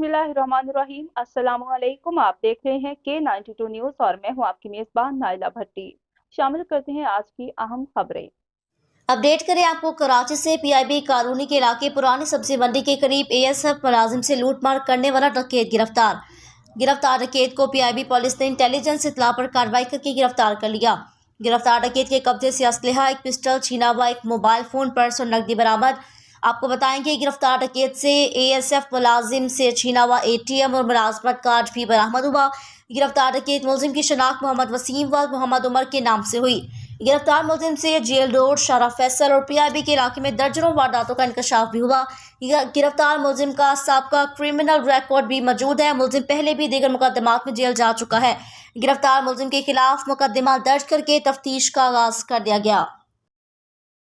बिस्मिल्लाहिर्रहमानिर्रहीम। अस्सलामुअलैकुम। आप देख रहे हैं K92 न्यूज़ और मैं हूं आपकी मेज़बान नाइला भट्टी। शामिल करते हैं आज की अहम खबरें। अपडेट करें आपको कराची से। पीआईबी कॉलोनी के इलाके पुरानी सब्जी मंडी के करीब एएसएफ मुलाजिम से लूटमार करने वाला डकैत गिरफ्तार। डकैत को पीआईबी पुलिस ने इंटेलिजेंस इत्तला पर कार्रवाई करके गिरफ्तार कर लिया। गिरफ्तार डकैत के कब्जे से असलहा, एक पिस्टल छीना हुआ, एक मोबाइल फोन, पर्स और नकदी बरामद। आपको बताएंगे गिरफ्तार डकैत से एएसएफ मुलाजिम से छीना हुआ एटीएम और मुलाजमत कार्ड भी बरामद हुआ। गिरफ्तार डकैत मुलजिम की शनाख्त मोहम्मद वसीम व मोहम्मद उमर के नाम से हुई। गिरफ्तार मुलजिम से जेल रोड, शारा फैसल और पीआईबी के इलाके में दर्जनों वारदातों का इंकशाफ भी हुआ। गिरफ्तार मुलजिम का साबका क्रिमिनल रिकॉर्ड भी मौजूद है। मुलजिम पहले भी दीगर मुकदमात में जेल जा चुका है। गिरफ्तार मुलजिम के खिलाफ मुकदमा दर्ज करके तफ्तीश का आगाज कर दिया गया।